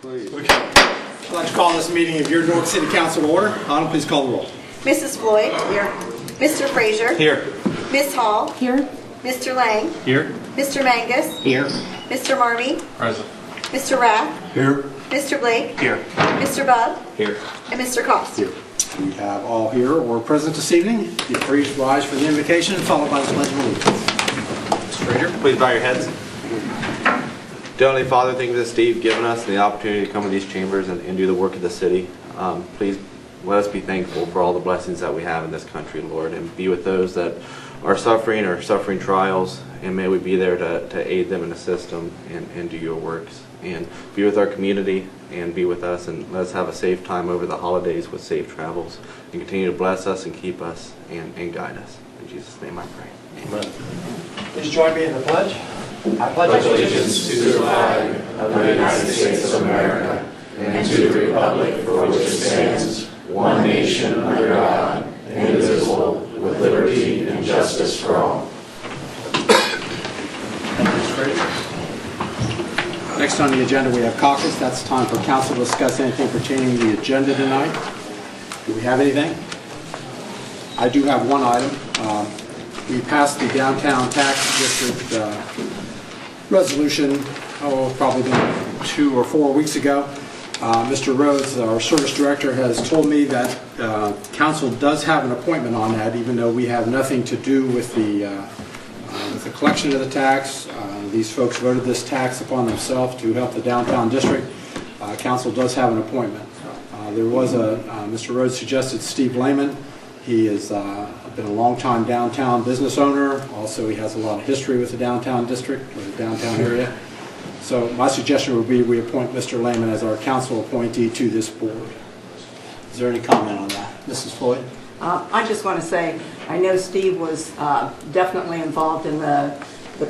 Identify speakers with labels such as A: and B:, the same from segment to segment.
A: please.
B: I'd like to call this meeting of your Newark City Council to order. Autumn, please call the roll.
C: Mrs. Floyd. Here. Mr. Frazier.
B: Here.
C: Ms. Hall.
D: Here.
C: Mr. Lang.
B: Here.
C: Mr. Mangus.
B: Here.
C: Mr. Marmee.
B: Present.
C: Mr. Rath.
B: Here.
C: Mr. Blake.
B: Here.
C: Mr. Bubb.
B: Here.
C: And Mr. Cost.
B: Here. We have all here or present this evening. Be pleased to rise for the invocation, followed by the pledge of allegiance. Mr. Frazier.
A: Please bow your heads. Dear Heavenly Father, thank you for this day you've given us and the opportunity to come to these chambers and do the work of the city. Please let us be thankful for all the blessings that we have in this country, Lord, and be with those that are suffering trials, and may we be there to aid them and assist them and do your works. And be with our community and be with us, and let us have a safe time over the holidays with safe travels, and continue to bless us and keep us and guide us. In Jesus' name I pray.
B: Amen. Please join me in the pledge.
E: I pledge allegiance to the flag of the United States of America and to the republic for which it stands, one nation under God, indivisible, with liberty and justice for all.
B: Next on the agenda, we have caucus. That's time for council to discuss anything pertaining to the agenda tonight. Do we have anything? I do have one item. We passed the downtown tax district resolution, probably been 2 or 4 weeks ago. Mr. Rhodes, our service director, has told me that council does have an appointment on that, even though we have nothing to do with the collection of the tax. These folks voted this tax upon themselves to help the downtown district. Council does have an appointment. There was Mr. Rhodes suggested Steve Lehman. He has been a long-time downtown business owner. Also, he has a lot of history with the downtown district or the downtown area. So my suggestion would be we appoint Mr. Lehman as our council appointee to this board. Is there any comment on that? Mrs. Floyd?
D: I just want to say, I know Steve was definitely involved in the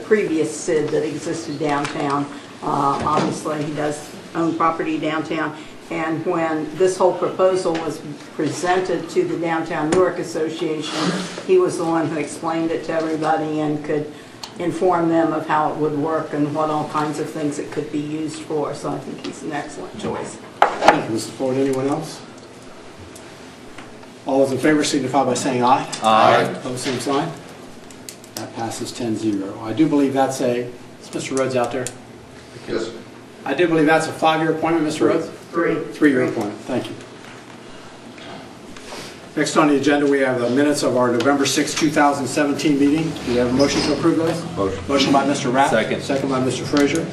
D: previous SID that existed downtown. Obviously, he does own property downtown. And when this whole proposal was presented to the Downtown Newark Association, he was the one who explained it to everybody and could inform them of how it would work and what all kinds of things it could be used for. So I think he's an excellent choice.
B: Thank you, Mrs. Floyd. Anyone else? All those in favor signify by saying aye.
A: Aye.
B: Opposed, same sign. That passes 10-0. I do believe that's is Mr. Rhodes out there?
A: Yes.
B: I do believe that's a 5-year appointment, Mr. Rhodes? 3-year appointment. Thank you. Next on the agenda, we have the minutes of our November 6, 2017 meeting. Do we have a motion to approve those?
A: Motion.
B: Motion by Mr. Rath.
A: Second.
B: Second by Mr. Frazier.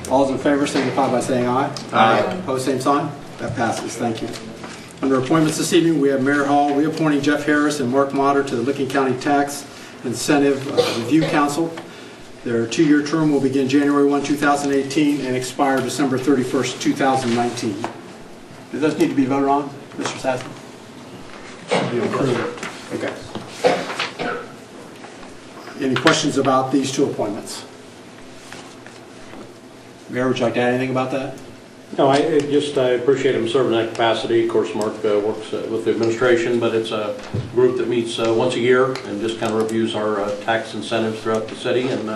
B: All those in favor signify by saying aye.
A: Aye.
B: Opposed, same sign. That passes. Thank you. Under appointments this evening, we have Mayor Hall reappointing Jeff Harris and Mark Motter to the Licking County Tax Incentive Review Council. Their 2-year term will begin January 1, 2018 and expire December 31st, 2019. Do those need to be voted on, Mr. Sassen? Okay. Any questions about these two appointments? Mayor, would you like to add anything about that?
F: No, I appreciate him serving that capacity. Of course, Mark works with the administration, but it's a group that meets once a year and just kind of reviews our tax incentives throughout the city, and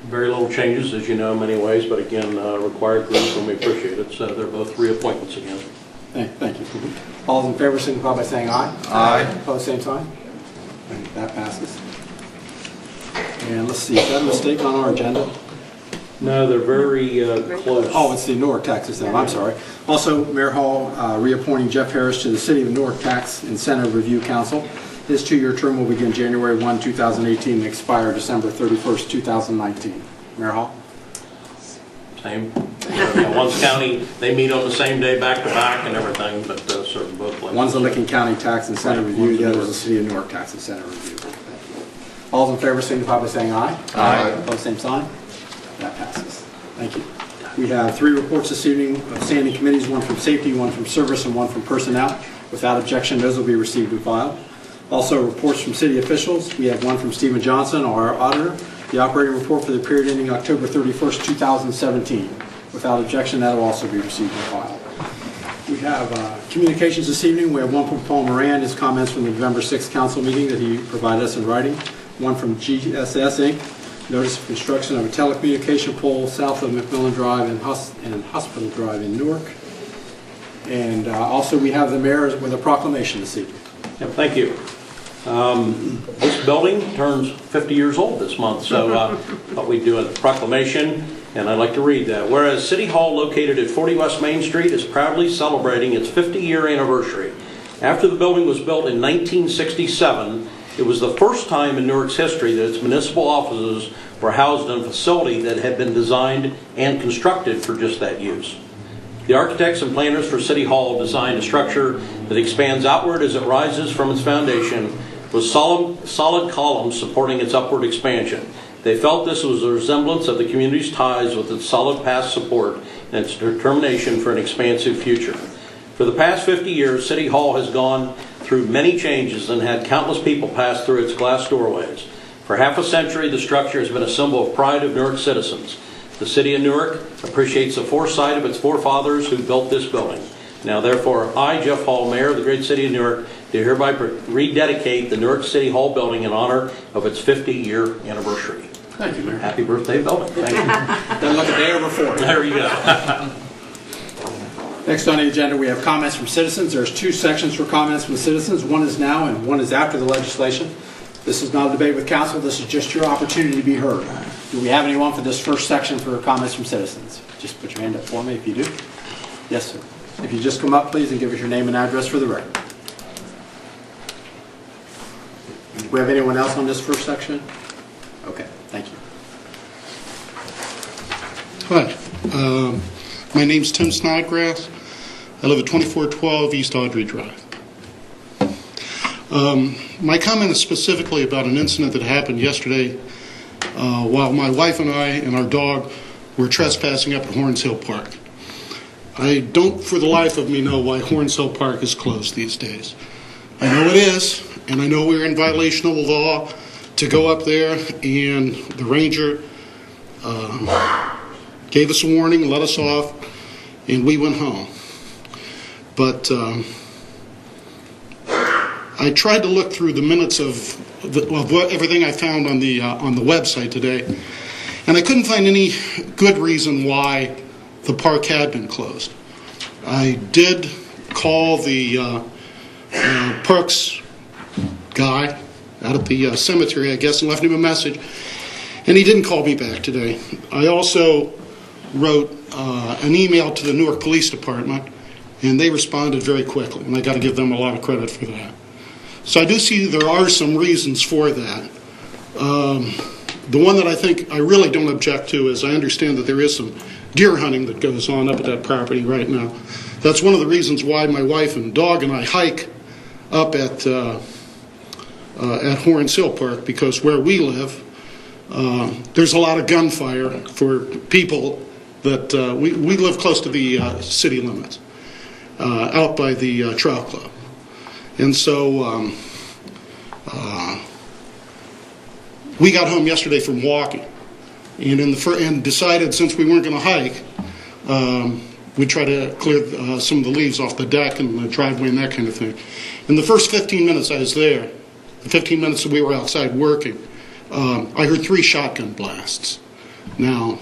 F: very little changes, as you know, in many ways, but again, required group, and we appreciate it. So they're both reappointments again.
B: Thank you. All those in favor signify by saying aye.
A: Aye.
B: Opposed, same sign. That passes. And let's see, is that a mistake on our agenda?
F: No, they're very close.
B: Oh, it's the Newark Tax Incentive. I'm sorry. Also, Mayor Hall reappointing Jeff Harris to the City of Newark Tax Incentive Review Council. His 2-year term will begin January 1, 2018 and expire December 31st, 2019. Mayor Hall?
F: Same. One's county, they meet on the same day, back to back and everything, but serve both places.
B: One's the Licking County Tax Incentive Review, the other is the City of Newark Tax Incentive Review. All those in favor signify by saying aye.
A: Aye.
B: Opposed, same sign. That passes. Thank you. We have 3 reports this evening of standing committees, one from safety, one from service, and one from personnel. Without objection, those will be received and filed. Also, reports from city officials. We have one from Stephen Johnson, our auditor, the operating report for the period ending October 31st, 2017. Without objection, that will also be received and filed. We have communications this evening. We have one from Paul Moran, his comments from the November 6th council meeting that he provided us in writing. One from GSS Inc., Notice of construction of a telecommunication pole south of McMillan Drive and Hospital Drive in Newark. And also we have the mayor with a proclamation this evening.
F: Yeah, thank you. This building turns 50 years old this month, so thought we'd do a proclamation, and I'd like to read that. Whereas City Hall, located at 40 West Main Street, is proudly celebrating its 50-year anniversary. After the building was built in 1967, it was the first time in Newark's history that its municipal offices were housed in a facility that had been designed and constructed for just that use. The architects and planners for City Hall designed a structure that expands outward as it rises from its foundation, with solid columns supporting its upward expansion. They felt this was a resemblance of the community's ties with its solid past support and its determination for an expansive future. For the past 50 years, City Hall has gone through many changes and had countless people pass through its glass doorways. For half a century, the structure has been a symbol of pride of Newark citizens. The City of Newark appreciates the foresight of its forefathers who built this building. Now, therefore, I, Jeff Hall, Mayor of the great City of Newark, do hereby rededicate the Newark City Hall building in honor of its 50-year anniversary.
B: Thank you, Mayor.
F: Happy birthday, building. Thank you.
B: Doesn't look a day over 40.
F: There you go.
B: Next on the agenda, we have comments from citizens. There's two sections for comments from citizens. One is now and one is after the legislation. This is not a debate with council. This is just your opportunity to be heard. Do we have anyone for this first section for comments from citizens? Just put your hand up for me if you do. Yes, sir. If you just come up, please, and give us your name and address for the record. Do we have anyone else on this first section? Okay, thank you.
G: Hi, my name's Tim Snodgrass. I live at 2412 East Audrey Drive. My comment is specifically about an incident that happened yesterday while my wife and I and our dog were trespassing up at Horns Hill Park. I don't for the life of me know why Horns Hill Park is closed these days. I know it is, and I know we're in violation of the law to go up there, and the ranger gave us a warning, let us off, and we went home. But I tried to look through the minutes of everything I found on the website today, and I couldn't find any good reason why the park had been closed. I did call the parks guy out at the cemetery, I guess, and left him a message, and he didn't call me back today. I also wrote an email to the Newark Police Department, and they responded very quickly, and I got to give them a lot of credit for that. So I do see there are some reasons for that. The one that I think I really don't object to is I understand that there is some deer hunting that goes on up at that property right now. That's one of the reasons why my wife and dog and I hike up at Horns Hill Park, because where we live, there's a lot of gunfire for people that we live close to the city limits, out by the trail club. And so we got home yesterday from walking, and decided since we weren't going to hike, we'd try to clear some of the leaves off the deck and the driveway and that kind of thing. In the first 15 minutes I was there, the 15 minutes that we were outside working, I heard 3 shotgun blasts. Now,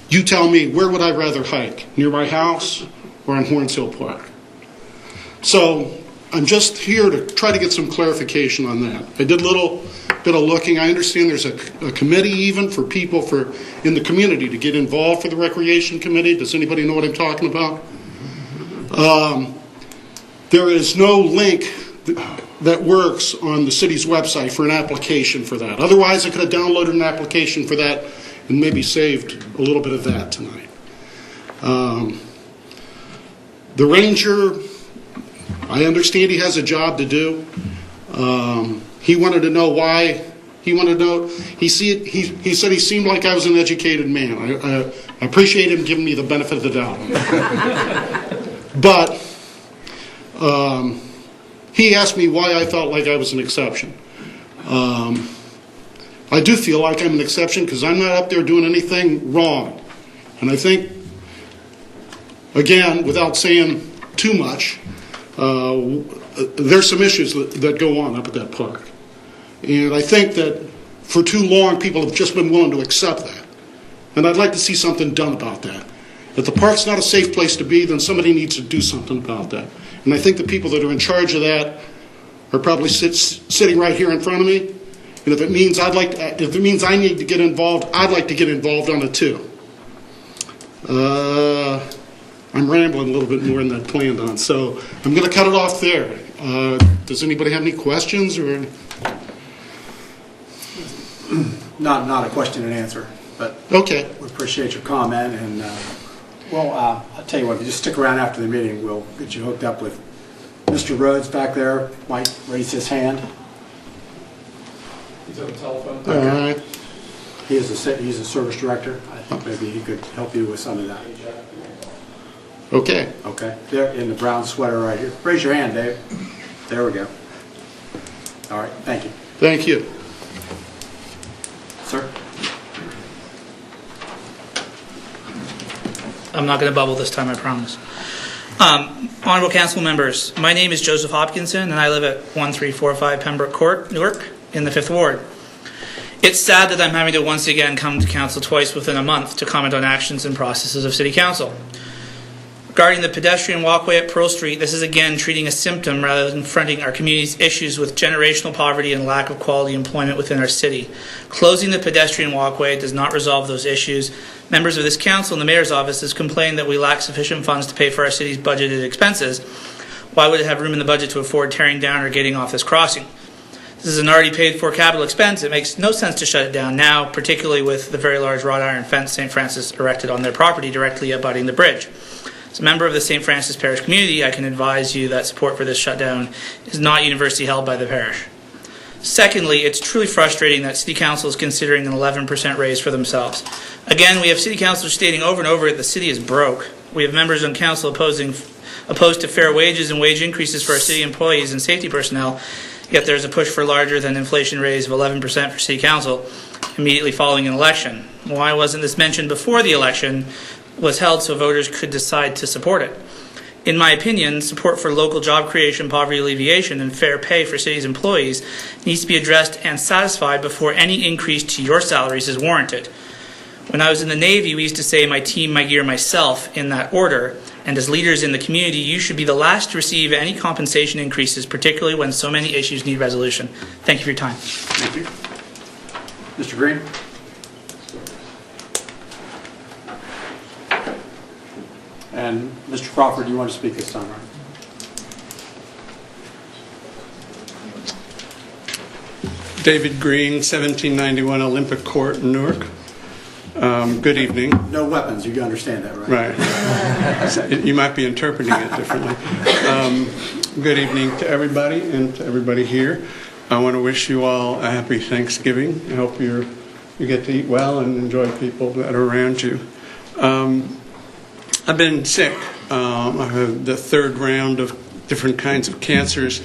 G: you tell me, where would I rather hike? Near my house or on Horns Hill Park? So I'm just here to try to get some clarification on that. I did a little bit of looking. I understand there's a committee even for people in the community to get involved for the recreation committee. Does anybody know what I'm talking about? There is no link that works on the city's website for an application for that. Otherwise, I could have downloaded an application for that and maybe saved a little bit of that tonight. The ranger, I understand he has a job to do. He wanted to know why. He wanted to know. He said he seemed like I was an educated man. I appreciate him giving me the benefit of the doubt. But he asked me why I felt like I was an exception. I do feel like I'm an exception because I'm not up there doing anything wrong. And I think, again, without saying too much, there's some issues that go on up at that park. And I think that for too long, people have just been willing to accept that. And I'd like to see something done about that. If the park's not a safe place to be, then somebody needs to do something about that. And I think the people that are in charge of that are probably sitting right here in front of me. And if it means I need to get involved, I'd like to get involved on it too. I'm rambling a little bit more than I planned on, so I'm going to cut it off there. Does anybody have any questions or?
B: Not a question and answer, but
G: Okay.
B: we appreciate your comment. And I'll tell you what, if you just stick around after the meeting, we'll get you hooked up with Mr. Rhodes back there. Might raise his hand.
E: He's on the telephone.
G: All right.
B: He's a service director. I think maybe he could help you with some of that.
G: Okay.
B: Okay, there in the brown sweater right here. Raise your hand, Dave. There we go. All right, thank you.
G: Thank you.
B: Sir?
H: I'm not going to bubble this time, I promise. Honorable Council members, my name is Joseph Hopkinson, and I live at 1345 Pembroke Court, Newark, in the 5th Ward. It's sad that I'm having to once again come to Council twice within a month to comment on actions and processes of City Council. Regarding the pedestrian walkway at Pearl Street, this is again treating a symptom rather than confronting our community's issues with generational poverty and lack of quality employment within our city. Closing the pedestrian walkway does not resolve those issues. Members of this council and the mayor's office has complained that we lack sufficient funds to pay for our city's budgeted expenses. Why would it have room in the budget to afford tearing down or getting off this crossing? This is an already paid for capital expense. It makes no sense to shut it down now, particularly with the very large wrought iron fence St. Francis erected on their property directly abutting the bridge. As a member of the St. Francis Parish community, I can advise you that support for this shutdown is not universally held by the parish. Secondly, it's truly frustrating that City Council is considering an 11% raise for themselves. Again, we have City Councilors stating over and over that the city is broke. We have members on Council opposed to fair wages and wage increases for our city employees and safety personnel, yet there's a push for larger than inflation raise of 11% for City Council immediately following an election. Why wasn't this mentioned before the election was held so voters could decide to support it? In my opinion, support for local job creation, poverty alleviation, and fair pay for city's employees needs to be addressed and satisfied before any increase to your salaries is warranted. When I was in the Navy, we used to say, my team, my gear, myself, in that order. And as leaders in the community, you should be the last to receive any compensation increases, particularly when so many issues need resolution. Thank you for your time.
B: Thank you. Mr. Green? And Mr. Crawford, you want to speak this time, right?
I: David Green, 1791 Olympic Court, Newark. Good evening.
B: No weapons, you understand that, right?
I: Right. You might be interpreting it differently. Good evening to everybody and to everybody here. I want to wish you all a happy Thanksgiving. I hope you get to eat well and enjoy people that are around you. I've been sick. I have the 3rd round of different kinds of cancers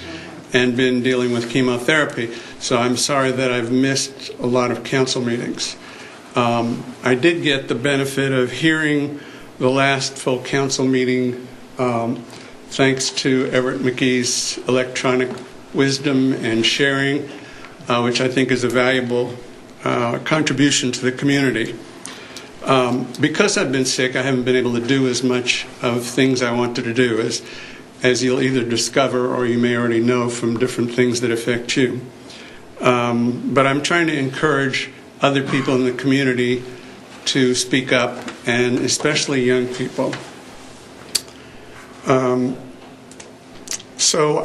I: and been dealing with chemotherapy. So I'm sorry that I've missed a lot of council meetings. I did get the benefit of hearing the last full council meeting thanks to Everett McGee's electronic wisdom and sharing, which I think is a valuable contribution to the community. Because I've been sick, I haven't been able to do as much of things I wanted to do, as you'll either discover or you may already know from different things that affect you. But I'm trying to encourage other people in the community to speak up, and especially young people. So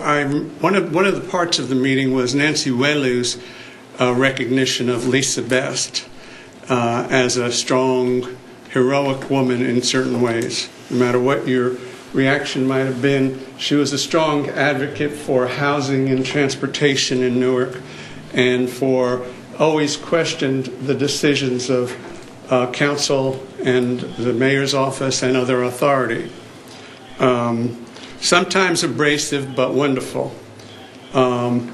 I: one of the parts of the meeting was Nancy Welu's recognition of Lisa Best as a strong, heroic woman in certain ways. No matter what your reaction might have been, she was a strong advocate for housing and transportation in Newark, and for always questioned the decisions of council and the mayor's office and other authority. Sometimes abrasive, but wonderful. And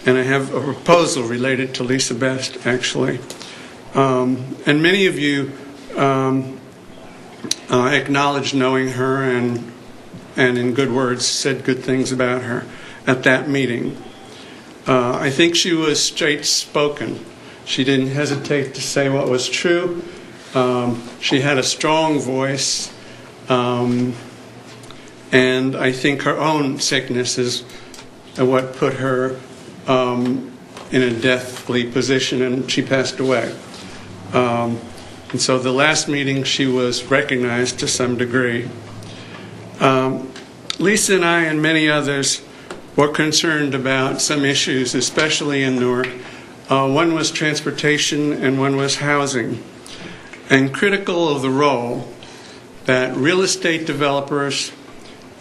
I: I have a proposal related to Lisa Best, actually. And many of you acknowledged knowing her and in good words said good things about her at that meeting. I think she was straight-spoken. She didn't hesitate to say what was true. She had a strong voice, and I think her own sickness is what put her in a deathly position, and she passed away. And so the last meeting she was recognized to some degree. Lisa and I and many others were concerned about some issues, especially in Newark. One was transportation and one was housing. And critical of the role that real estate developers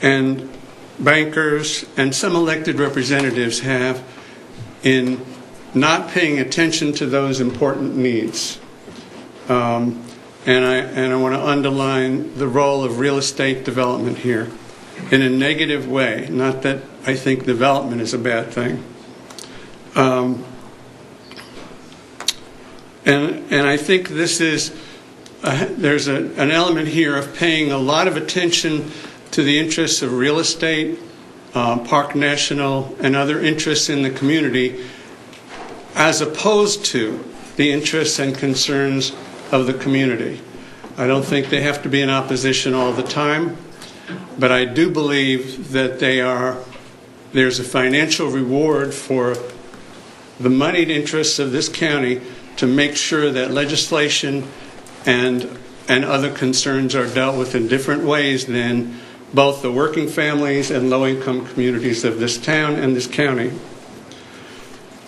I: and bankers and some elected representatives have in not paying attention to those important needs. And I want to underline the role of real estate development here in a negative way. Not that I think development is a bad thing. And I think this is, there's an element here of paying a lot of attention to the interests of real estate, Park National, and other interests in the community, as opposed to the interests and concerns of the community. I don't think they have to be in opposition all the time, but I do believe that there's a financial reward for the moneyed interests of this county to make sure that legislation and other concerns are dealt with in different ways than both the working families and low-income communities of this town and this county.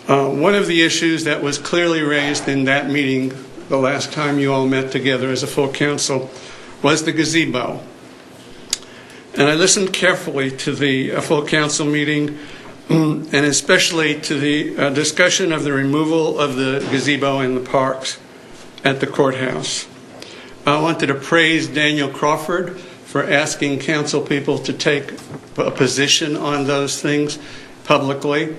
I: One of the issues that was clearly raised in that meeting the last time you all met together as a full council was the gazebo. And I listened carefully to the full council meeting, and especially to the discussion of the removal of the gazebo in the parks at the courthouse. I wanted to praise Daniel Crawford for asking council people to take a position on those things publicly.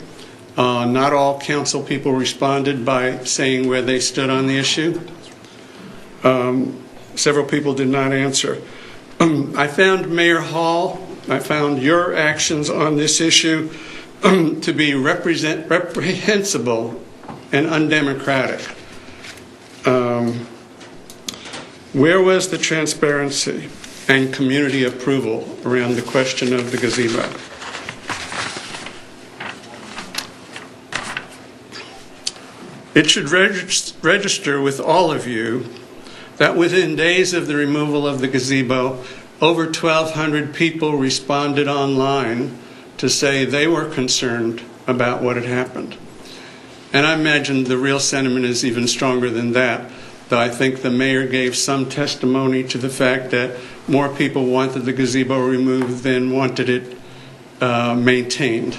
I: Not all council people responded by saying where they stood on the issue. Several people did not answer. I found Mayor Hall, I found your actions on this issue to be reprehensible and undemocratic. Where was the transparency and community approval around the question of the gazebo? It should register with all of you that within days of the removal of the gazebo, over 1,200 people responded online to say they were concerned about what had happened. And I imagine the real sentiment is even stronger than that, though I think the mayor gave some testimony to the fact that more people wanted the gazebo removed than wanted it maintained.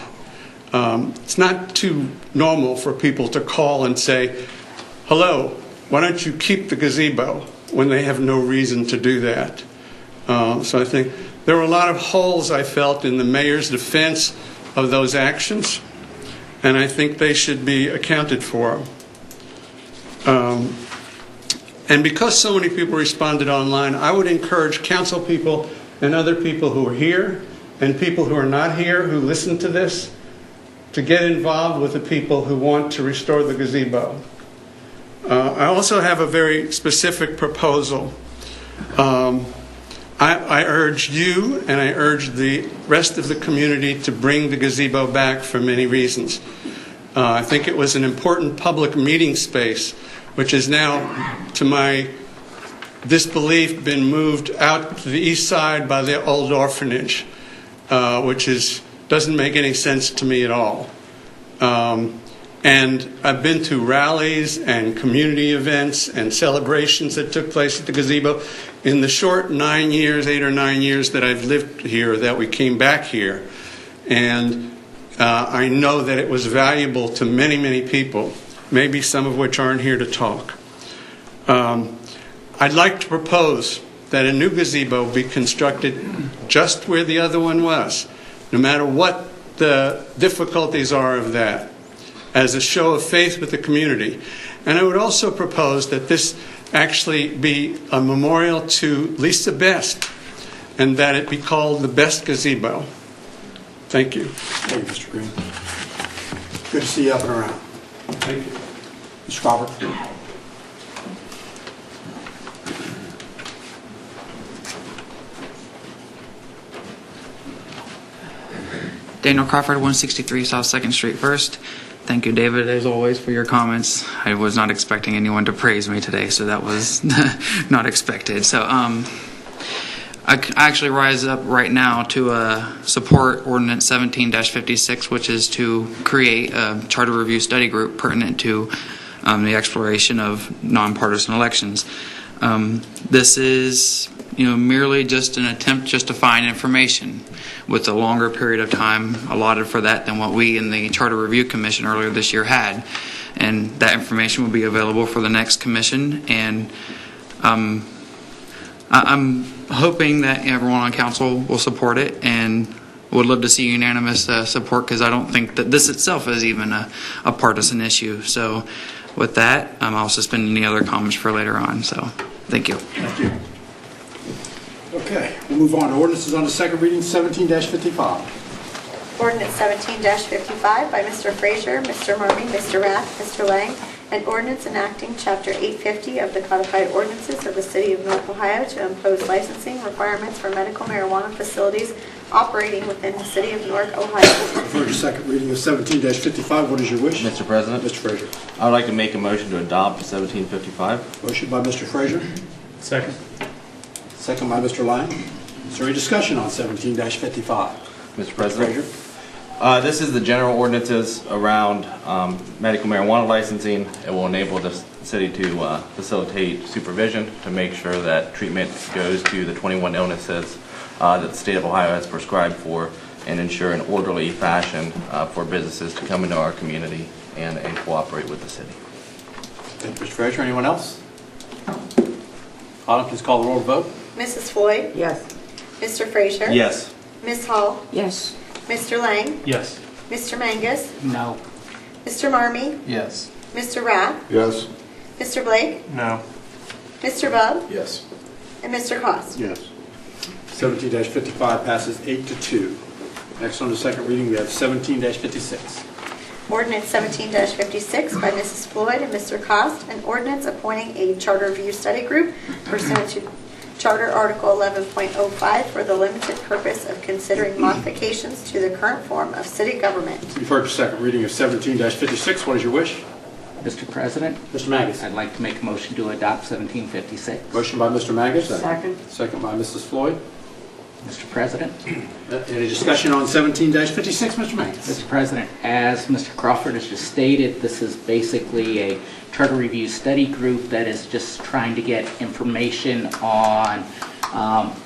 I: It's not too normal for people to call and say, hello, why don't you keep the gazebo, when they have no reason to do that. So I think there were a lot of holes I felt in the mayor's defense of those actions, and I think they should be accounted for. And because so many people responded online, I would encourage council people and other people who are here and people who are not here who listen to this to get involved with the people who want to restore the gazebo. I also have a very specific proposal. I urge you and I urge the rest of the community to bring the gazebo back for many reasons. I think it was an important public meeting space, which is now, to my disbelief, been moved out to the east side by the old orphanage, which doesn't make any sense to me at all. And I've been to rallies and community events and celebrations that took place at the gazebo in the short 8 or 9 years that I've lived here, that we came back here. And I know that it was valuable to many, many people, maybe some of which aren't here to talk. I'd like to propose that a new gazebo be constructed just where the other one was, no matter what the difficulties are of that, as a show of faith with the community. And I would also propose that this actually be a memorial to Lisa Best, and that it be called the Best Gazebo. Thank you.
B: Thank you, Mr. Green. Good to see you up and around.
I: Thank you.
B: Mr. Crawford.
J: Daniel Crawford, 163 South 2nd Street First. Thank you, David, as always, for your comments. I was not expecting anyone to praise me today, so that was not expected. So I actually rise up right now to support Ordinance 17-56, which is to create a charter review study group pertinent to the exploration of nonpartisan elections. This is merely just an attempt just to find information with a longer period of time allotted for that than what we in the Charter Review Commission earlier this year had. And that information will be available for the next commission. And I'm hoping that everyone on council will support it, and would love to see unanimous support, because I don't think that this itself is even a partisan issue. So with that, I'll suspend any other comments for later on. So thank you.
B: Thank you. Okay, we'll move on to ordinances on the second reading, 17-55.
C: Ordinance 17-55 by Mr. Frazier, Mr. Marmee, Mr. Rath, Mr. Lang, an ordinance enacting Chapter 850 of the Codified Ordinances of the City of Newark, Ohio to impose licensing requirements for medical marijuana facilities operating within the City of Newark, Ohio.
B: For the second reading of 17-55, what is your wish?
A: Mr. President,
B: Mr. Frazier.
A: I would like to make a motion to adopt 1755.
B: Motion by Mr. Frazier.
E: Second.
B: Second by Mr. Lang. Is there any discussion on 17-55?
A: Mr. President, this is the general ordinances around medical marijuana licensing. It will enable the city to facilitate supervision to make sure that treatment goes to the 21 illnesses that the state of Ohio has prescribed for, and ensure an orderly fashion for businesses to come into our community and cooperate with the city.
B: Thank you, Mr. Frazier. Anyone else? Autumn, please call the roll vote.
C: Mrs. Floyd?
D: Yes.
C: Mr. Frazier?
A: Yes.
C: Ms. Hall?
D: Yes.
C: Mr. Lang?
E: Yes.
C: Mr. Mangus?
J: No.
C: Mr. Marmee?
E: Yes.
C: Mr. Rath?
E: Yes.
C: Mr. Blake?
E: No.
C: Mr. Bub?
E: Yes.
C: And Mr. Cost?
B: Yes. 17-55 passes 8-2. Next on the second reading, we have 17-56.
C: Ordinance 17-56 by Mrs. Floyd and Mr. Cost, an ordinance appointing a charter review study group pursuant to Charter Article 11.05 for the limited purpose of considering modifications to the current form of city government.
B: You've heard the second reading of 17-56. What is your wish?
K: Mr. President,
B: Mr. Mangus.
K: I'd like to make a motion to adopt 1756.
B: Motion by Mr. Mangus.
D: Second.
B: Second by Mrs. Floyd.
K: Mr. President,
B: Any discussion on 17-56, Mr. Mangus?
K: Mr. President, as Mr. Crawford has just stated, this is basically a charter review study group that is just trying to get information on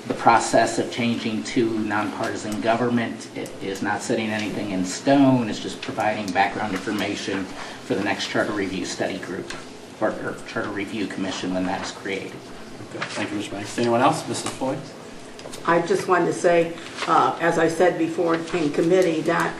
K: the process of changing to nonpartisan government. It is not setting anything in stone. It's just providing background information for the next charter review study group or charter review commission when that is created.
B: Okay. Thank you, Mr. Mangus. Anyone else? Mrs. Floyd?
D: I just wanted to say, as I said before in committee, that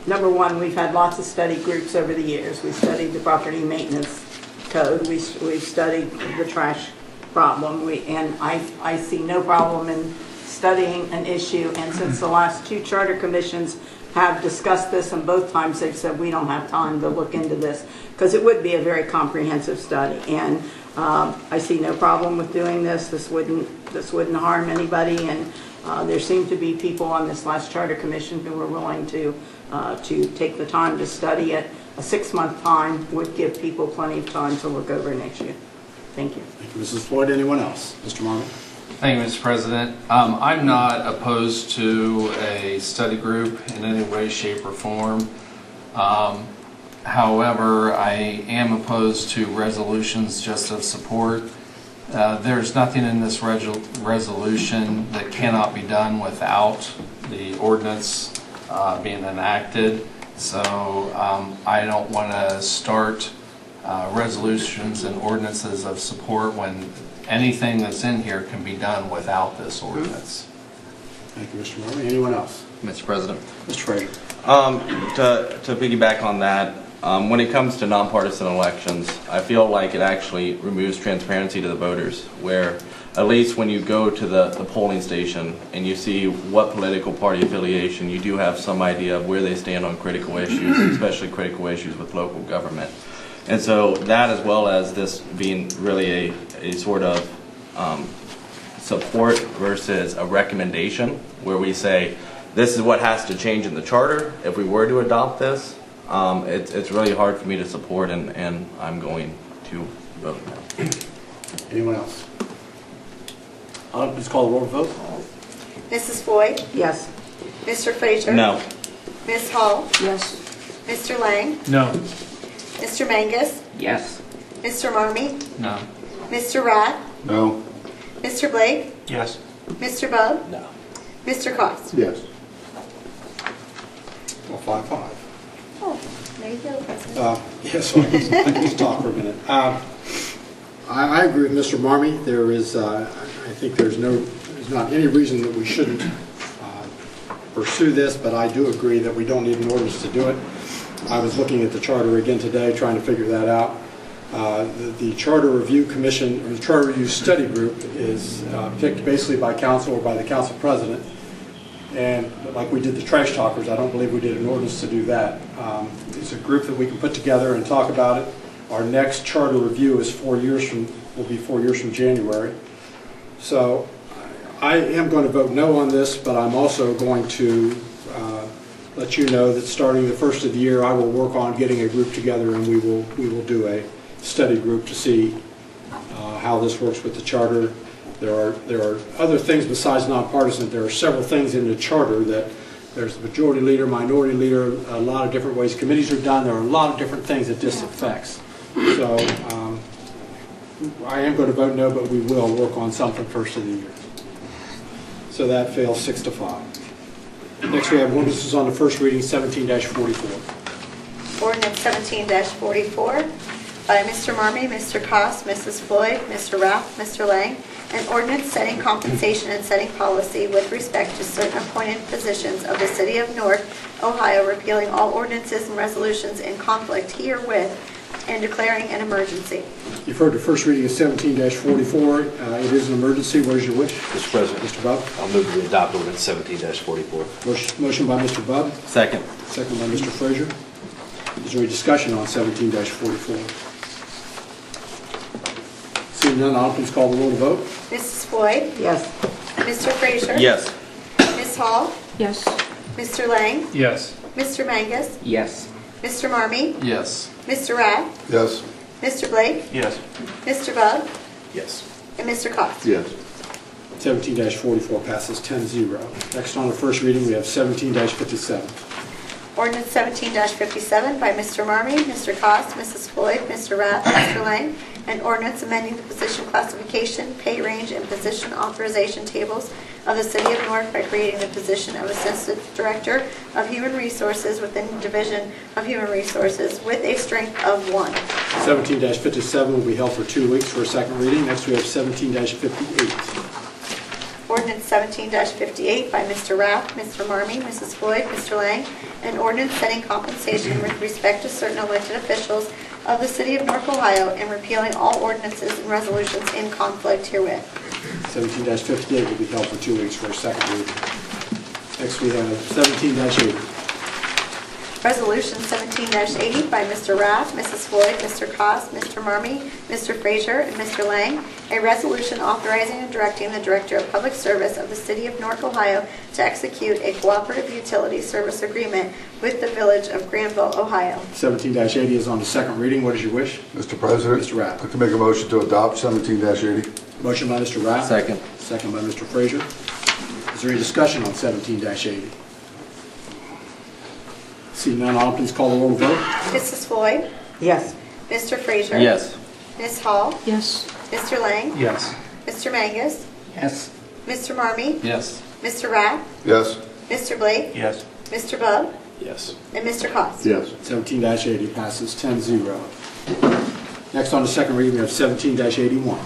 D: number one, we've had lots of study groups over the years. We studied the property maintenance code. We've studied the trash problem. And I see no problem in studying an issue. And since the last two charter commissions have discussed this, and both times they've said we don't have time to look into this, because it would be a very comprehensive study. And I see no problem with doing this. This wouldn't harm anybody, and there seem to be people on this last charter commission who are willing to take the time to study it. A 6-month time would give people plenty of time to look over an issue. Thank you.
B: Thank you, Mrs. Floyd. Anyone else? Mr. Marmee?
L: Thank you, Mr. President. I'm not opposed to a study group in any way, shape, or form. However, I am opposed to resolutions just of support. There's nothing in this resolution that cannot be done without the ordinance being enacted. So I don't want to start resolutions and ordinances of support when anything that's in here can be done without this ordinance.
B: Thank you, Mr. Marmee. Anyone else?
A: Mr. President.
B: Mr. Frazier?
A: To piggyback on that, when it comes to nonpartisan elections, I feel like it actually removes transparency to the voters, where at least when you go to the polling station and you see what political party affiliation, you do have some idea of where they stand on critical issues, especially critical issues with local government. And so that, as well as this being really a sort of support versus a recommendation, where we say, this is what has to change in the charter if we were to adopt this, it's really hard for me to support, and I'm going to vote no.
B: Anyone else? Please call the roll vote.
C: Mrs. Floyd?
D: Yes.
C: Mr. Frazier?
A: No.
C: Ms. Hall?
D: Yes.
C: Mr. Lang?
F: No.
C: Mr. Mangus?
K: Yes.
C: Mr. Marmee?
L: No.
C: Mr. Rath?
E: No.
C: Mr. Blake?
F: Yes.
C: Mr. Bub?
F: No.
C: Mr. Cost?
E: Yes.
B: Well, 5-5.
C: Oh, there you go, President.
B: Yes, I can just talk for a minute. I agree with Mr. Marmee. There is, I think there's not any reason that we shouldn't pursue this, but I do agree that we don't need an ordinance to do it. I was looking at the charter again today, trying to figure that out. The Charter Review Commission, or the Charter Review Study Group, is picked basically by council or by the council president. And like we did the trash talkers, I don't believe we did an ordinance to do that. It's a group that we can put together and talk about it. Our next charter review is will be 4 years from January. So I am going to vote no on this, but I'm also going to let you know that starting the first of the year, I will work on getting a group together, and we will do a study group to see how this works with the charter. There are other things besides nonpartisan. There are several things in the charter that there's the majority leader, minority leader, a lot of different ways committees are done. There are a lot of different things that this affects. So I am going to vote no, but we will work on something first of the year. So that fails 6-5. Next we have ordinances on the first reading, 17-44.
C: Ordinance 17-44 by Mr. Marmee, Mr. Cost, Mrs. Floyd, Mr. Rath, Mr. Lang, an ordinance setting compensation and setting policy with respect to certain appointed positions of the City of Newark, Ohio, repealing all ordinances and resolutions in conflict herewith and declaring an emergency.
B: You've heard the first reading of 17-44. It is an emergency. What is your wish?
M: Mr. President,
B: Mr. Bub?
M: I'll move to adopt ordinance 17-44.
B: Motion by Mr. Bub,
A: Second.
B: second by Mr. Frazier. Is there any discussion on 17-44? Seeing none, I'll please call the roll to vote.
C: Mrs. Floyd?
D: Yes.
C: Mr. Frazier?
A: Yes.
C: Ms. Hall?
D: Yes.
C: Mr. Lang?
F: Yes.
C: Mr. Mangus?
K: Yes.
C: Mr. Marmee?
L: Yes.
C: Mr. Rath?
E: Yes.
C: Mr. Blake?
F: Yes.
C: Mr. Bub?
M: Yes.
C: And Mr. Cost?
E: Yes.
B: 17-44 passes 10-0. Next on the first reading, we have 17-57.
C: Ordinance 17-57 by Mr. Marmee, Mr. Cost, Mrs. Floyd, Mr. Rath, Mr. Lang, an ordinance amending the position classification, pay range, and position authorization tables of the City of Newark by creating the position of Assistant Director of Human Resources within the Division of Human Resources with a strength of 1.
B: 17-57 will be held for 2 weeks for a second reading. Next, we have 17-58.
C: Ordinance 17-58 by Mr. Rath, Mr. Marmee, Mrs. Floyd, Mr. Lang, an ordinance setting compensation with respect to certain elected officials of the City of Newark, Ohio, and repealing all ordinances and resolutions in conflict herewith.
B: 17-58 will be held for 2 weeks for a second reading. Next, we have 17-80.
C: Resolution 17-80 by Mr. Rath, Mrs. Floyd, Mr. Cost, Mr. Marmee, Mr. Frazier, and Mr. Lang, a resolution authorizing and directing the Director of Public Service of the City of Newark, Ohio, to execute a cooperative utility service agreement with the Village of Granville, Ohio.
B: 17-80 is on the second reading. What is your wish?
E: Mr. President.
B: Mr. Rath.
E: I'd like to make a motion to adopt 17-80.
B: Motion by Mr. Rath.
A: Second.
B: Second by Mr. Frazier. Is there any discussion on 17-80? Seeing none, I'll please call the roll vote.
C: Mrs. Floyd?
D: Yes.
C: Mr. Frazier?
A: Yes.
C: Ms. Hall?
D: Yes.
C: Mr. Lang?
F: Yes.
C: Mr. Mangus?
K: Yes.
C: Mr. Marmee?
L: Yes.
C: Mr. Rath?
E: Yes.
C: Mr. Blake?
F: Yes.
C: Mr. Bub?
M: Yes.
C: And Mr. Cost?
E: Yes.
B: 17-80 passes 10-0. Next on the second reading, we have 17-81.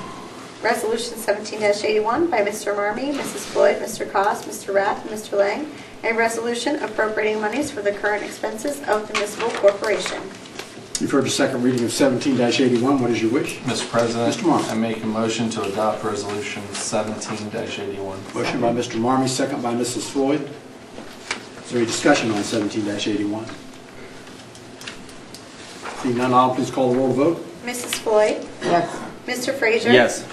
C: Resolution 17-81 by Mr. Marmee, Mrs. Floyd, Mr. Cost, Mr. Rath, and Mr. Lang, a resolution appropriating monies for the current expenses of the municipal corporation.
B: You've heard the second reading of 17-81. What is your wish?
L: Mr. President,
B: Mr. Marmee.
L: I make a motion to adopt resolution 17-81.
B: Motion by Mr. Marmee, second by Mrs. Floyd. Is there any discussion on 17-81? Seeing none, I'll please call the roll to vote.
C: Mrs. Floyd?
D: Yes.
C: Mr. Frazier?
A: Yes.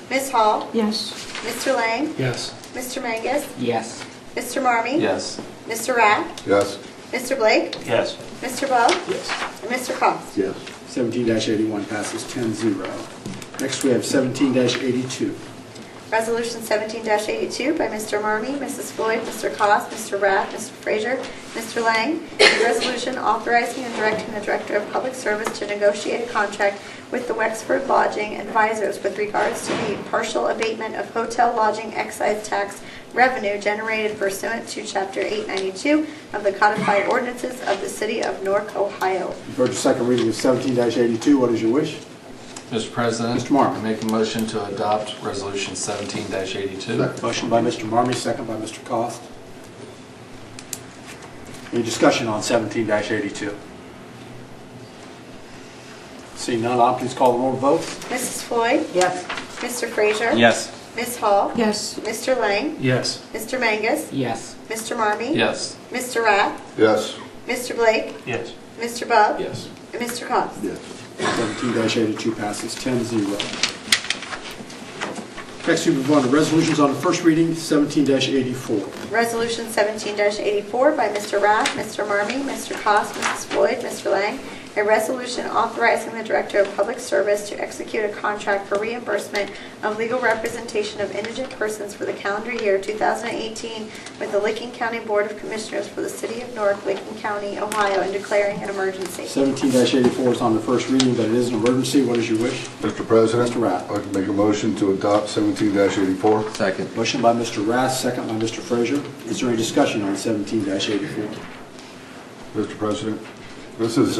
C: Ms. Hall?
D: Yes.
C: Mr. Lang?
F: Yes.
C: Mr. Mangus?
K: Yes.
C: Mr. Marmee?
L: Yes.
C: Mr. Rath?
E: Yes.
C: Mr. Blake?
F: Yes.
C: Mr. Bub?
E: Yes.
C: And Mr. Cost?
E: Yes.
B: 17-81 passes 10-0. Next, we have 17-82.
C: Resolution 17-82 by Mr. Marmee, Mrs. Floyd, Mr. Cost, Mr. Rath, Mr. Frazier, Mr. Lang. A resolution authorizing and directing the Director of Public Service to negotiate a contract with the Wexford Lodging Advisors with regards to the partial abatement of hotel lodging excise tax revenue generated pursuant to Chapter 892 of the Codified Ordinances of the City of Newark, Ohio.
B: You've heard the second reading of 17-82. What is your wish?
L: Mr. President.
B: Mr. Marmee.
L: I make a motion to adopt Resolution 17-82.
B: Motion by Mr. Marmee, second by Mr. Cost. Any discussion on 17-82? Seeing none, I'll please call the roll to vote.
C: Mrs. Floyd?
D: Yes.
C: Mr. Frazier?
A: Yes.
C: Ms. Hall?
D: Yes.
C: Mr. Lang?
F: Yes.
C: Mr. Mangus?
K: Yes.
C: Mr. Marmee?
L: Yes.
C: Mr. Rath?
E: Yes.
C: Mr. Blake?
F: Yes.
C: Mr. Bub?
E: Yes.
C: And Mr. Cost?
E: Yes.
B: 17-82 passes 10-0. Next, we move on to resolutions on the first reading, 17-84.
C: Resolution 17-84 by Mr. Rath, Mr. Marmee, Mr. Cost, Mrs. Floyd, Mr. Lang. A resolution authorizing the Director of Public Service to execute a contract for reimbursement of legal representation of indigent persons for the calendar year 2018 with the Licking County Board of Commissioners for the City of Newark, Licking County, Ohio, and declaring an emergency.
B: 17-84 is on the first reading, but it is an emergency. What is your wish?
E: Mr. President.
B: Mr. Rath.
E: I'd like to make a motion to adopt 17-84.
A: Second.
B: Motion by Mr. Rath, second by Mr. Frazier. Is there any discussion on 17-84?
E: Mr. President, this is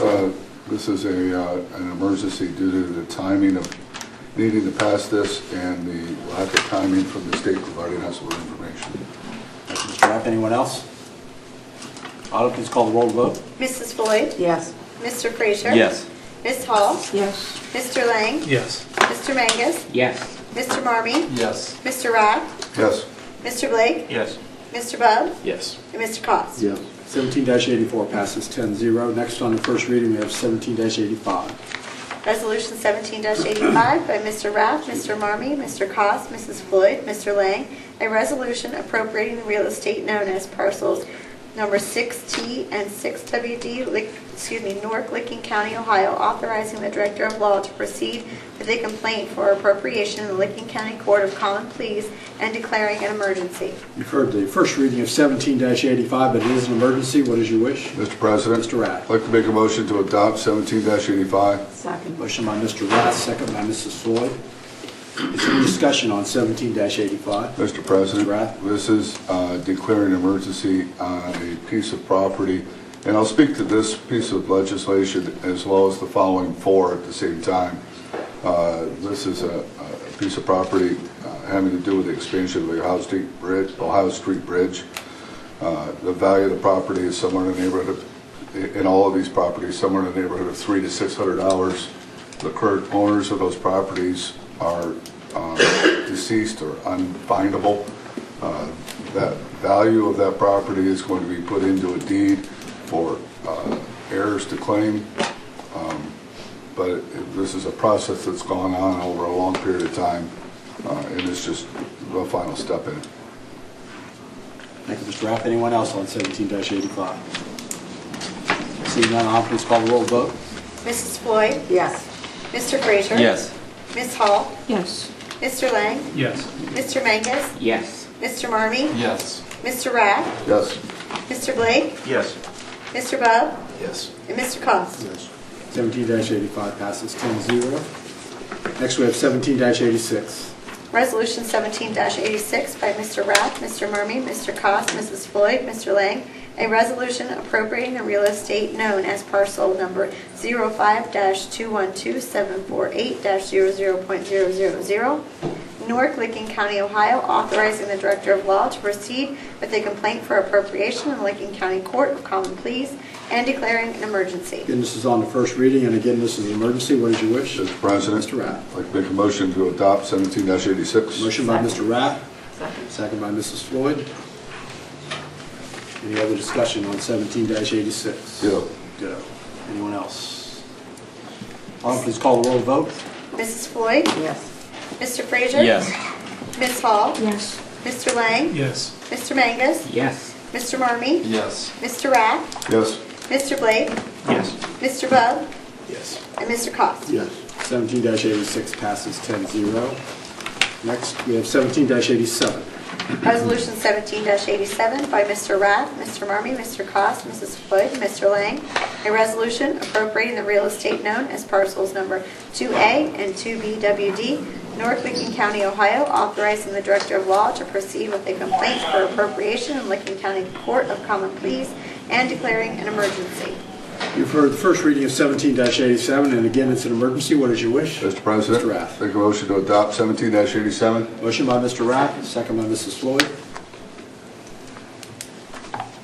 E: an emergency due to the timing of needing to pass this and the lack of timing from the state providing us with information.
B: Thank you, Mr. Rath. Anyone else? Autumn, please call the roll to vote.
C: Mrs. Floyd?
D: Yes.
C: Mr. Frazier?
A: Yes.
C: Ms. Hall?
D: Yes.
C: Mr. Lang?
F: Yes.
C: Mr. Mangus?
K: Yes.
C: Mr. Marmee?
L: Yes.
C: Mr. Rath?
E: Yes.
C: Mr. Blake?
F: Yes.
C: Mr. Bub?
A: Yes.
C: And Mr. Cost?
E: Yes.
B: 17-84 passes 10-0. Next on the first reading, we have 17-85.
C: Resolution 17-85 by Mr. Rath, Mr. Marmee, Mr. Cost, Mrs. Floyd, Mr. Lang. A resolution appropriating the real estate known as parcels number 6T and 6WD, Newark, Licking County, Ohio, authorizing the Director of Law to proceed with a complaint for appropriation in the Licking County Court of Common Pleas and declaring an emergency.
B: You've heard the first reading of 17-85, but it is an emergency. What is your wish?
E: Mr. President.
B: Mr. Rath.
E: I'd like to make a motion to adopt 17-85.
D: Second.
B: Motion by Mr. Rath, second by Mrs. Floyd. Is there any discussion on 17-85?
E: Mr. President,
B: Mr. Rath.
E: this is declaring an emergency on a piece of property, and I'll speak to this piece of legislation as well as the following four at the same time. This is a piece of property having to do with the expansion of the Ohio Street Bridge. The value of the property is somewhere in the neighborhood of, in all of these properties, somewhere in the neighborhood of $300 to $600. The current owners of those properties are deceased or unfindable. That value of that property is going to be put into a deed for heirs to claim. But this is a process that's gone on over a long period of time, and it's just the final step in it.
B: Thank you, Mr. Rath. Anyone else on 17-85? Seeing none, I'll please call the roll vote.
C: Mrs. Floyd?
D: Yes.
C: Mr. Frazier?
A: Yes.
C: Ms. Hall?
D: Yes.
C: Mr. Lang?
F: Yes.
C: Mr. Mangus?
K: Yes.
C: Mr. Marmee?
L: Yes.
C: Mr. Rath?
E: Yes.
C: Mr. Blake?
F: Yes.
C: Mr. Bub?
E: Yes.
C: And Mr. Cost?
E: Yes.
B: 17-85 passes 10-0. Next, we have 17-86.
C: Resolution 17-86 by Mr. Rath, Mr. Marmee, Mr. Cost, Mrs. Floyd, Mr. Lang. A resolution appropriating the real estate known as parcel number 05-212-748-00.000. Newark, Licking County, Ohio, authorizing the Director of Law to proceed with a complaint for appropriation in the Licking County Court of Common Pleas and declaring an emergency.
B: Again, this is on the first reading, and again, this is an emergency. What is your wish?
E: Mr. President.
B: Mr. Rath.
E: I'd like to make a motion to adopt 17-86.
B: Motion by Mr. Rath,
D: Second.
B: second by Mrs. Floyd. Any other discussion on 17-86?
E: Ditto.
B: Ditto. Anyone else? Autumn, please call the roll vote.
C: Mrs. Floyd?
D: Yes.
C: Mr. Frazier?
F: Yes.
C: Ms. Hall?
D: Yes.
C: Mr. Lang?
F: Yes.
C: Mr. Mangus?
K: Yes.
C: Mr. Marmee?
L: Yes.
C: Mr. Rath?
E: Yes.
C: Mr. Blake?
F: Yes.
C: Mr. Bub?
B: Yes.
C: And Mr. Cost?
B: Yes. 17-86 passes 10-0. Next, we have 17-87.
C: Resolution 17-87 by Mr. Rath, Mr. Marmee, Mr. Cost, Mrs. Floyd, Mr. Lang. A resolution appropriating the real estate known as parcels number 2A and 2BWD, Newark, Licking County, Ohio, authorizing the Director of Law to proceed with a complaint for appropriation in Licking County Court of Common Pleas and declaring an emergency.
B: You've heard the first reading of 17-87, and again, it's an emergency. What is your wish?
E: Mr. President.
B: Mr. Rath.
E: Make a motion to adopt 17-87.
B: Motion by Mr. Rath, second by Mrs. Floyd.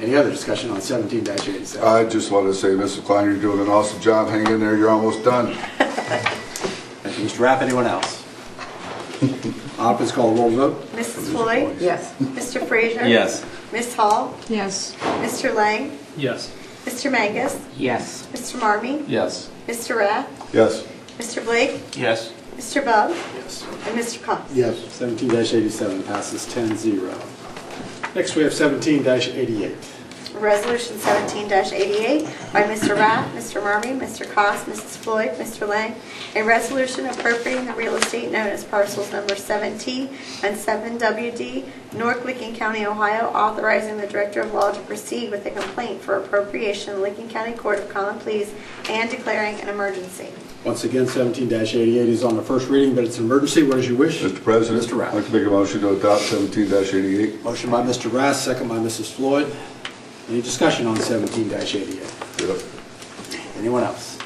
B: Any other discussion on 17-87?
E: I just want to say, Mrs. Klein, you're doing an awesome job. Hang in there. You're almost done.
B: Thank you, Mr. Rath. Anyone else? Please call the roll vote.
C: Mrs. Floyd?
D: Yes.
C: Mr. Frazier?
F: Yes.
C: Ms. Hall?
D: Yes.
C: Mr. Lang?
F: Yes.
C: Mr. Mangus?
K: Yes.
C: Mr. Marmee?
L: Yes.
C: Mr. Rath?
E: Yes.
C: Mr. Blake?
F: Yes.
C: Mr. Bub?
B: Yes.
C: And Mr. Cost?
B: Yes. 17-87 passes 10-0. Next, we have 17-88.
C: Resolution 17-88 by Mr. Rath, Mr. Marmee, Mr. Cost, Mrs. Floyd, Mr. Lang. A resolution appropriating the real estate known as parcels number 7T and 7WD, Newark, Licking County, Ohio, authorizing the Director of Law to proceed with a complaint for appropriation in Licking County Court of Common Pleas and declaring an emergency.
B: Once again, 17-88 is on the first reading, but it's an emergency. What is your wish?
E: Mr. President.
B: Mr. Rath.
E: I'd like to make a motion to adopt 17-88.
B: Motion by Mr. Rath, second by Mrs. Floyd. Any discussion on 17-88?
E: Yep.
B: Anyone else?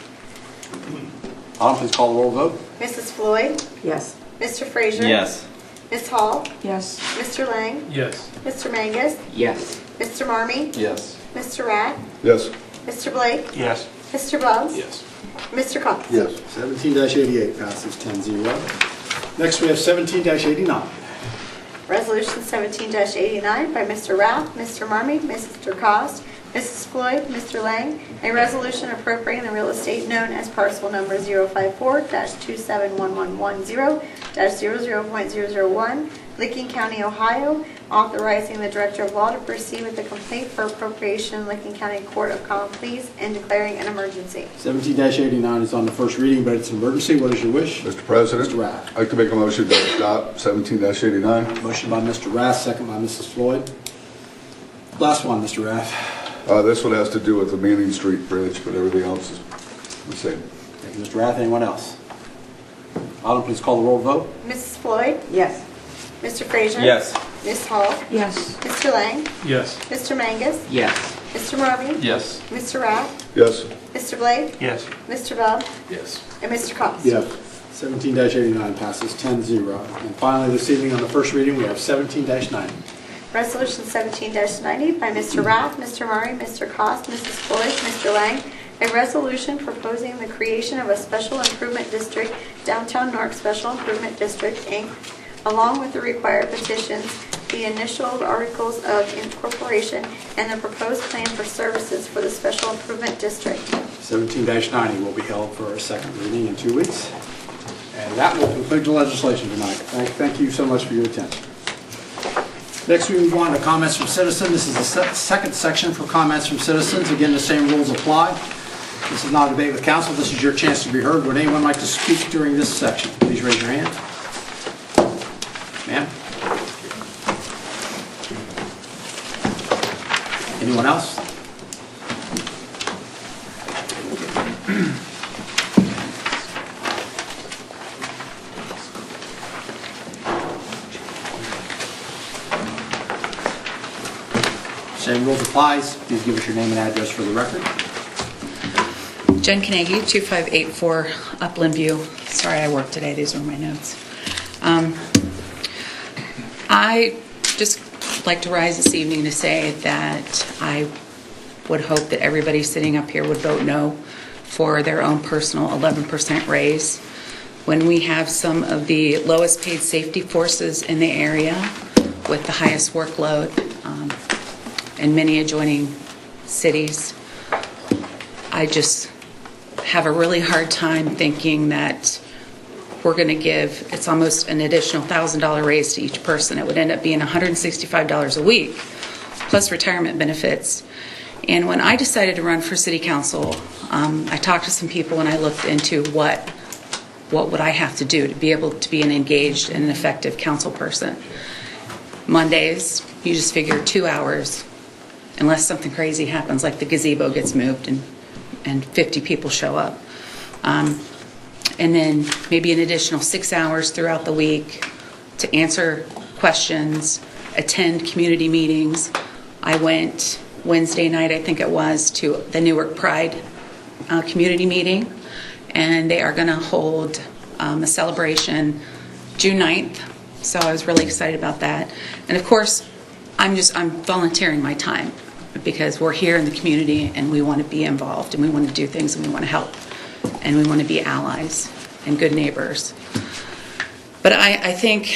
B: Autumn, please call the roll vote.
C: Mrs. Floyd?
D: Yes.
C: Mr. Frazier?
F: Yes.
C: Ms. Hall?
D: Yes.
C: Mr. Lang?
F: Yes.
C: Mr. Mangus?
K: Yes.
C: Mr. Marmee?
L: Yes.
C: Mr. Rath?
E: Yes.
C: Mr. Blake?
F: Yes.
C: Mr. Bub?
F: Yes.
C: Mr. Cost?
E: Yes.
B: 17-88 passes 10-0. Next, we have 17-89.
C: Resolution 17-89 by Mr. Rath, Mr. Marmee, Mr. Cost, Mrs. Floyd, Mr. Lang. A resolution appropriating the real estate known as parcel number 054-2711110-00.001, Licking County, Ohio, authorizing the Director of Law to proceed with a complaint for appropriation in Licking County Court of Common Pleas and declaring an emergency.
B: 17-89 is on the first reading, but it's an emergency. What is your wish?
E: Mr. President.
B: Mr. Rath.
E: I'd like to make a motion to adopt 17-89.
B: Motion by Mr. Rath, second by Mrs. Floyd. Last one, Mr. Rath.
E: This one has to do with the Manning Street Bridge, but everything else is the same.
B: Thank you, Mr. Rath. Anyone else? Autumn, please call the roll vote.
C: Mrs. Floyd?
D: Yes.
C: Mr. Frazier?
F: Yes.
C: Ms. Hall?
D: Yes.
C: Mr. Lang?
F: Yes.
C: Mr. Mangus?
K: Yes.
C: Mr. Marmee?
L: Yes.
C: Mr. Rath?
E: Yes.
C: Mr. Blake?
F: Yes.
C: Mr. Bub?
F: Yes.
C: And Mr. Cost?
B: Yes. 17-89 passes 10-0. And finally, this evening on the first reading, we have 17-90.
C: Resolution 17-90 by Mr. Rath, Mr. Murray, Mr. Cost, Mrs. Floyd, Mr. Lang. A resolution proposing the creation of a special improvement district, Downtown Newark Special Improvement District, Inc., along with the required petitions, the initial articles of incorporation, and the proposed plan for services for the special improvement district.
B: 17-90 will be held for a second reading in 2 weeks. And that will conclude the legislation tonight. Thank you so much for your attention. Next, we move on to comments from citizens. This is the second section for comments from citizens. Again, the same rules apply. This is not a debate with council. This is your chance to be heard. Would anyone like to speak during this section? Please raise your hand. Ma'am? Anyone else? Same rules applies. Please give us your name and address for the record.
N: Jen Carnegie, 2584 Upland View. Sorry I worked today. These were my notes. I just like to rise this evening to say that I would hope that everybody sitting up here would vote no for their own personal 11% raise. When we have some of the lowest paid safety forces in the area with the highest workload in many adjoining cities, I just have a really hard time thinking that we're going to give, it's almost an additional $1,000 raise to each person. It would end up being $165 a week, plus retirement benefits. And when I decided to run for city council, I talked to some people and I looked into what would I have to do to be able to be an engaged and an effective council person. Mondays, you just figure 2 hours, unless something crazy happens, like the gazebo gets moved and 50 people show up. And then maybe an additional 6 hours throughout the week to answer questions, attend community meetings. I went Wednesday night, I think it was, to the Newark Pride community meeting, and they are going to hold a celebration June 9th, so I was really excited about that. And of course, I'm volunteering my time because we're here in the community and we want to be involved and we want to do things and we want to help and we want to be allies and good neighbors. But I think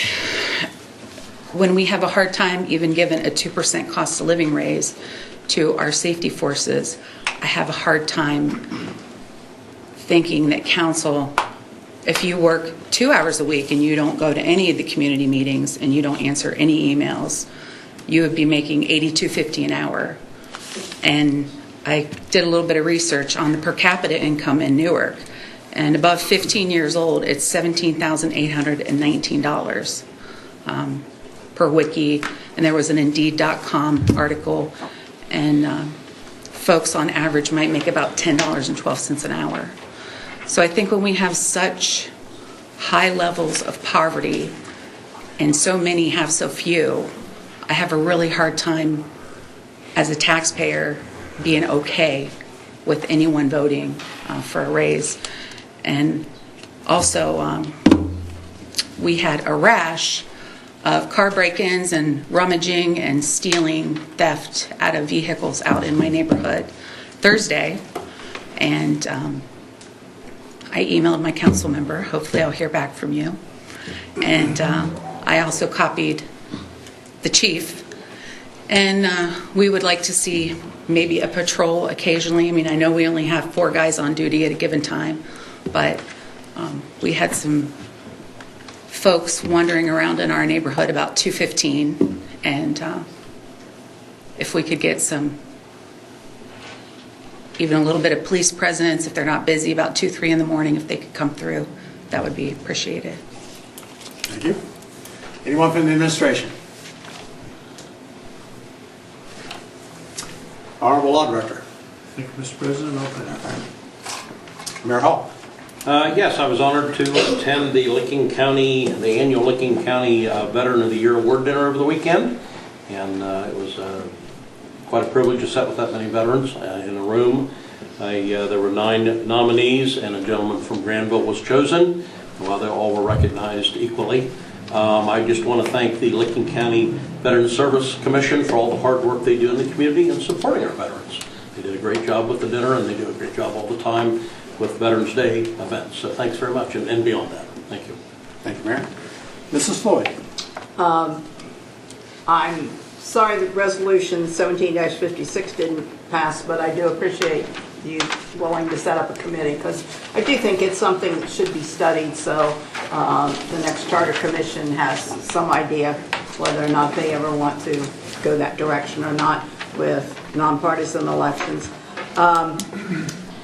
N: when we have a hard time even given a 2% cost of living raise to our safety forces, I have a hard time thinking that council, if you work 2 hours a week and you don't go to any of the community meetings and you don't answer any emails, you would be making $82.50 an hour. And I did a little bit of research on the per capita income in Newark, and above 15 years old, it's $17,819 per wiki. And there was an Indeed.com article, and folks on average might make about $10.12 an hour. So I think when we have such high levels of poverty and so many have so few, I have a really hard time as a taxpayer being okay with anyone voting for a raise. And also, we had a rash of car break-ins and rummaging and stealing, theft out of vehicles out in my neighborhood Thursday. And I emailed my council member. Hopefully I'll hear back from you. And I also copied the chief. And we would like to see maybe a patrol occasionally. I mean, I know we only have 4 guys on duty at a given time, but we had some folks wandering around in our neighborhood about 2:15, and if we could get some, even a little bit of police presence, if they're not busy, about 2, 3 in the morning, if they could come through, that would be appreciated.
B: Thank you. Anyone from the administration? Honorable Law Director.
F: Thank you, Mr. President. Open it.
B: Mayor Hall.
F: Yes, I was honored to attend the annual Licking County Veteran of the Year Award Dinner over the weekend, and it was quite a privilege to sit with that many veterans in a room. There were 9 nominees, and a gentleman from Granville was chosen. While they all were recognized equally, I just want to thank the Licking County Veteran Service Commission for all the hard work they do in the community and supporting our veterans. They did a great job with the dinner, and they do a great job all the time with Veterans Day events. So thanks very much, and beyond that. Thank you.
B: Thank you, Mayor. Mrs. Floyd.
D: I'm sorry that resolution 17-56 didn't pass, but I do appreciate you willing to set up a committee, because I do think it's something that should be studied, so the next charter commission has some idea whether or not they ever want to go that direction or not with nonpartisan elections.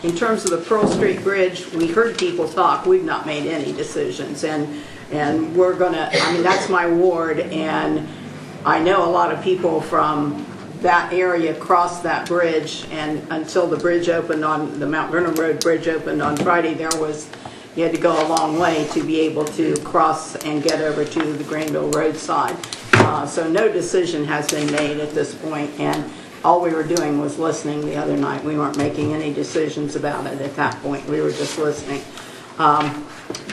D: In terms of the Pearl Street Bridge, we heard people talk. We've not made any decisions, and we're gonna, I mean, that's my ward, and I know a lot of people from that area crossed that bridge, and until the bridge opened on the Mount Vernon Road bridge opened on Friday, you had to go a long way to be able to cross and get over to the Granville Road side. So no decision has been made at this point, and all we were doing was listening the other night. We weren't making any decisions about it at that point. We were just listening. I'll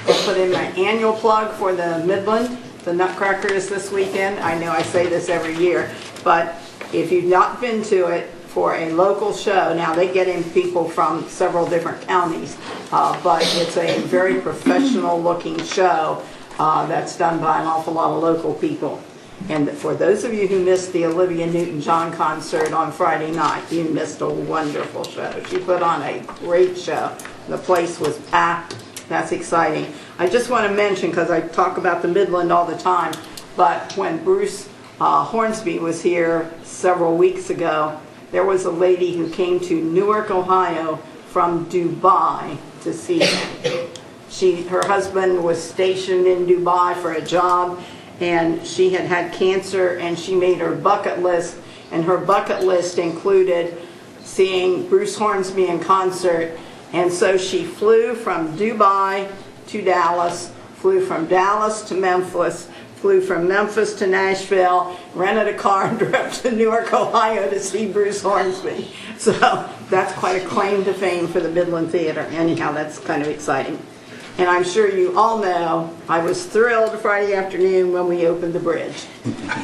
D: put in my annual plug for the Midland. The Nutcracker is this weekend. I know I say this every year, but if you've not been to it, for a local show, now they get in people from several different counties, but it's a very professional looking show that's done by an awful lot of local people. And for those of you who missed the Olivia Newton-John concert on Friday night, you missed a wonderful show. She put on a great show. The place was packed. That's exciting. I just want to mention, because I talk about the Midland all the time, but when Bruce Hornsby was here several weeks ago, there was a lady who came to Newark, Ohio from Dubai to see him. Her husband was stationed in Dubai for a job, and she had had cancer, and she made her bucket list, and her bucket list included seeing Bruce Hornsby in concert. And so she flew from Dubai to Dallas, flew from Dallas to Memphis, flew from Memphis to Nashville, rented a car and drove to Newark, Ohio to see Bruce Hornsby. So that's quite a claim to fame for the Midland Theater. Anyhow, that's kind of exciting. And I'm sure you all know I was thrilled Friday afternoon when we opened the bridge.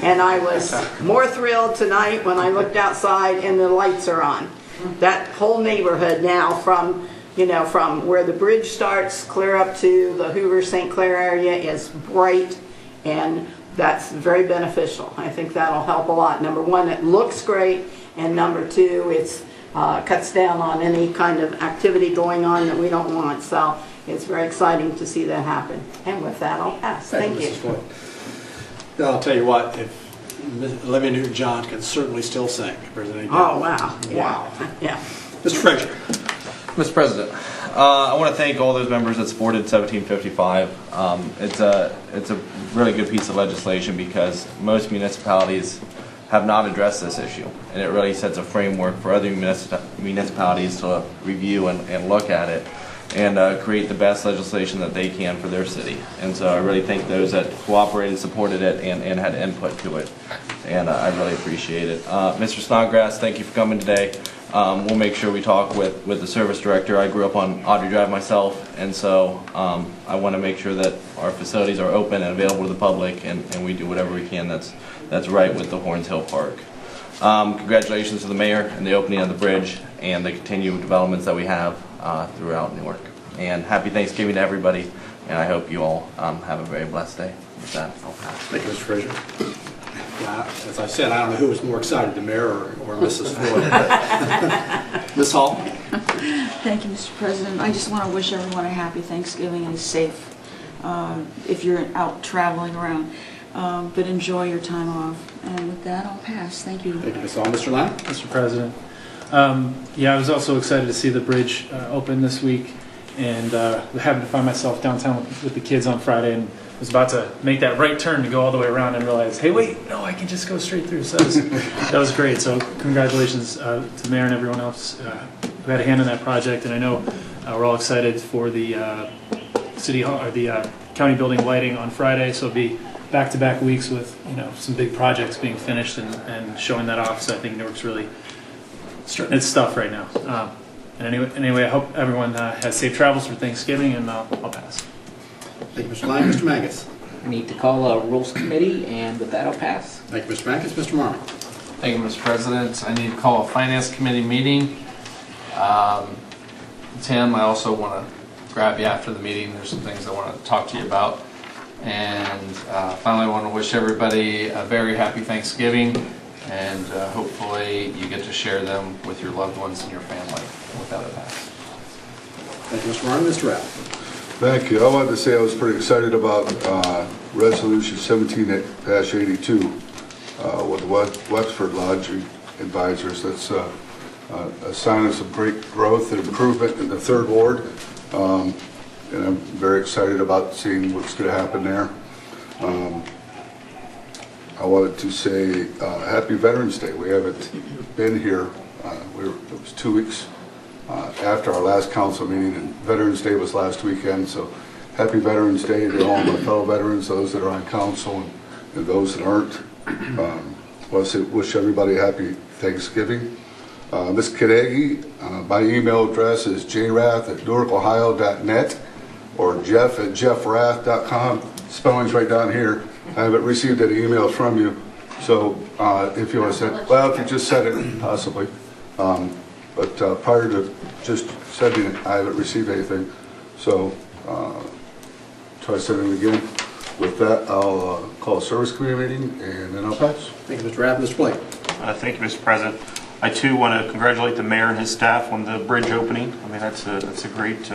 D: And I was more thrilled tonight when I looked outside and the lights are on. That whole neighborhood now from where the bridge starts clear up to the Hoover-St. Clair area is bright, and that's very beneficial. I think that'll help a lot. Number one, it looks great, and number two, it cuts down on any kind of activity going on that we don't want. So it's very exciting to see that happen. And with that, I'll pass. Thank you.
B: I'll tell you what, if Olivia Newton-John can certainly still sing.
D: Oh, wow.
B: Wow.
D: Yeah.
B: Mr. Frazier.
A: Mr. President, I want to thank all those members that supported 1755. It's a really good piece of legislation because most municipalities have not addressed this issue, and it really sets a framework for other municipalities to review and look at it and create the best legislation that they can for their city. And so I really thank those that cooperated, supported it, and had input to it. And I really appreciate it. Mr. Snodgrass, thank you for coming today. We'll make sure we talk with the service director. I grew up on Audrey Drive myself, and so I want to make sure that our facilities are open and available to the public, and we do whatever we can that's right with the Horns Hill Park. Congratulations to the mayor and the opening of the bridge and the continued developments that we have throughout Newark. And happy Thanksgiving to everybody, and I hope you all have a very blessed day. With that, I'll pass.
B: Thank you, Mr. Frazier. Yeah, as I said, I don't know who was more excited, the mayor or Mrs. Floyd. Ms. Hall.
O: Thank you, Mr. President. I just want to wish everyone a happy Thanksgiving and safe if you're out traveling around. But enjoy your time off. And with that, I'll pass. Thank you.
B: Thank you, Ms. Hall. Mr. Lang.
P: Mr. President. Yeah, I was also excited to see the bridge open this week, and happened to find myself downtown with the kids on Friday, and was about to make that right turn to go all the way around and realize, hey, wait, no, I can just go straight through. So that was great. So congratulations to the mayor and everyone else who had a hand in that project. And I know we're all excited for the city hall or the county building lighting on Friday. So it'll be back-to-back weeks with some big projects being finished and showing that off. So I think Newark's really starting its stuff right now. And anyway, I hope everyone has safe travels for Thanksgiving, and I'll pass.
B: Thank you, Mr. Lang. Mr. Mangus.
K: We need to call a Rules Committee, and with that, I'll pass.
B: Thank you, Mr. Mangus. Mr. Marmon.
L: Thank you, Mr. President. I need to call a Finance Committee meeting. Tim, I also want to grab you after the meeting. There's some things I want to talk to you about. And finally, I want to wish everybody a very happy Thanksgiving, and hopefully you get to share them with your loved ones and your family. Without a pass.
B: Thank you, Mr. Marmon. Mr. Rapp.
Q: Thank you. I wanted to say I was pretty excited about Resolution 17-82 with Wexford Lodging Advisors. That's a sign of some great growth and improvement in the Third Ward, and I'm very excited about seeing what's going to happen there. I wanted to say Happy Veterans Day. We haven't been here. It was 2 weeks after our last council meeting, and Veterans Day was last weekend, so happy Veterans Day to all my fellow veterans, those that are on council and those that aren't. I want to wish everybody a happy Thanksgiving. Ms. Kadegi, my email address is jrath@newarkohio.net or jeff@jeffrath.com. Spelling's right down here. I haven't received any emails from you, so if you want to send, well, if you just said it, possibly. But prior to just sending it, I haven't received anything. So try sending it again. With that, I'll call a service committee meeting, and then I'll pass.
B: Thank you, Mr. Rath. Mr. Blake.
R: Thank you, Mr. President. I too want to congratulate the mayor and his staff on the bridge opening. I mean, that's a great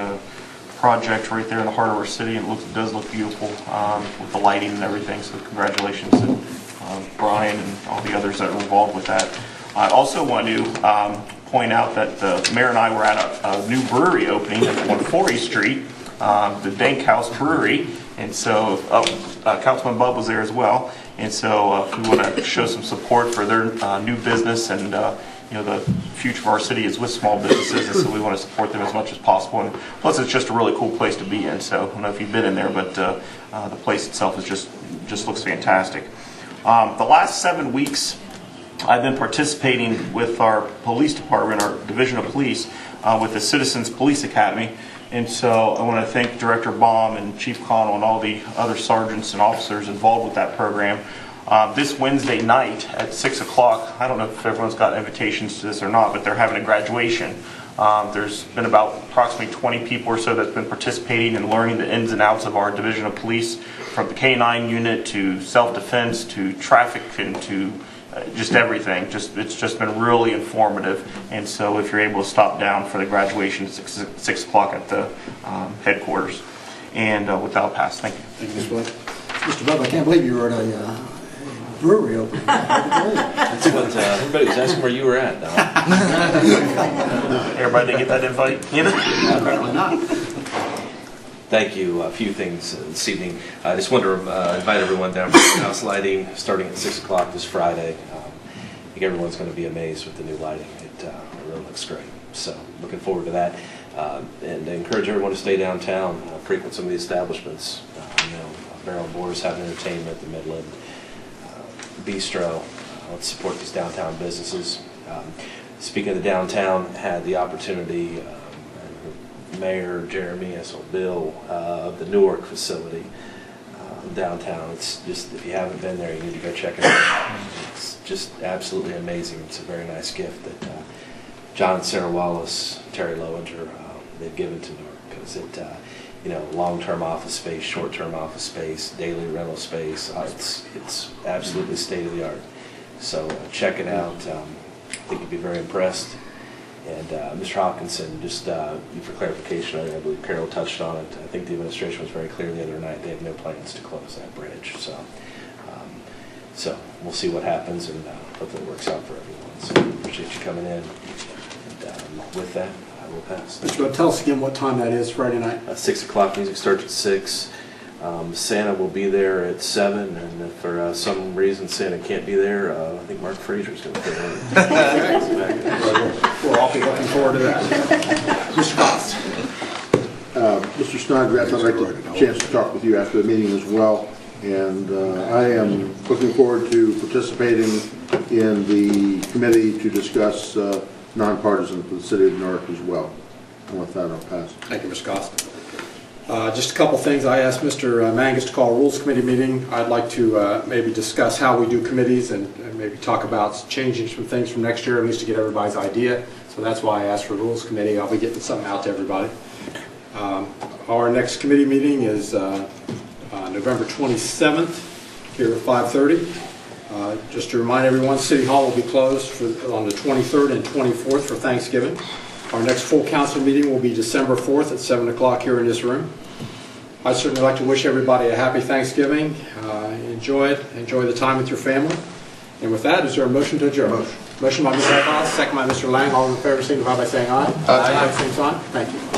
R: project right there in the heart of our city, and it does look beautiful with the lighting and everything. So congratulations to Brian and all the others that were involved with that. I also want to point out that the mayor and I were at a new brewery opening on 40th Street, the Dank House Brewery, and so Councilman Bub was there as well. And so we want to show some support for their new business, and the future of our city is with small businesses, and so we want to support them as much as possible. And plus, it's just a really cool place to be in. So I don't know if you've been in there, but the place itself is just looks fantastic. The last 7 weeks, I've been participating with our police department, our division of police, with the Citizens Police Academy. And so I want to thank Director Baum and Chief Connell and all the other sergeants and officers involved with that program. This Wednesday night at 6 o'clock, I don't know if everyone's got invitations to this or not, but they're having a graduation. There's been about approximately 20 people or so that's been participating and learning the ins and outs of our division of police, from the K-9 unit to self-defense to traffic and to just everything. It's just been really informative. And so if you're able to stop down for the graduation at 6 o'clock at the headquarters. And with that, I'll pass. Thank you.
B: Thank you, Mr. Blake. Mr. Bub, I can't believe you were at a brewery opening.
M: That's what everybody was asking where you were at.
R: Everybody didn't get that invite?
B: Apparently not.
M: Thank you. A few things this evening. I just wanted to invite everyone down for the house lighting starting at 6 o'clock this Friday. I think everyone's going to be amazed with the new lighting. It really looks great. So looking forward to that. And I encourage everyone to stay downtown, frequent some of the establishments. Barrel Boars having entertainment, the Midland Bistro. Let's support these downtown businesses. Speaking of the downtown, had the opportunity, Mayor Jeremy, Bill, of the Newark facility downtown. It's just, if you haven't been there, you need to go check it out. It's just absolutely amazing. It's a very nice gift that John and Sarah Wallace, Terry Lowinger, they've given to Newark, because it, long-term office space, short-term office space, daily rental space. It's absolutely state-of-the-art. So check it out. I think you'd be very impressed. And Mr. Hopkinson, just for clarification, I believe Carol touched on it. I think the administration was very clear the other night. They have no plans to close that bridge. So we'll see what happens, and hopefully it works out for everyone. So appreciate you coming in. And with that, I will pass.
B: Mr. Webb, tell us again what time that is Friday night.
M: 6 o'clock, music starts at 6. Santa will be there at 7, and if for some reason Santa can't be there, I think Mark Fraser's going to fit in.
B: We'll all be looking forward to that. Mr. Cost.
S: Mr. Snodgrass, I'd like a chance to talk with you after the meeting as well. And I am looking forward to participating in the committee to discuss nonpartisan for the city of Newark as well. And with that, I'll pass.
B: Thank you, Mr. Cost. Just a couple things. I asked Mr. Mangus to call a Rules Committee meeting. I'd like to maybe discuss how we do committees and maybe talk about changing some things from next year, at least to get everybody's idea. So that's why I asked for a Rules Committee. I'll be getting something out to everybody. Our next committee meeting is November 27th here at 5:30. Just to remind everyone, City Hall will be closed on the 23rd and 24th for Thanksgiving. Our next full council meeting will be December 4th at 7 o'clock here in this room. I'd certainly like to wish everybody a happy Thanksgiving. Enjoy it. Enjoy the time with your family. And with that, is there a motion to adjourn? Motion by Mr. Haas, second by Mr. Lang. All in favor, signify by saying aye. Aye. Same sign. Thank you.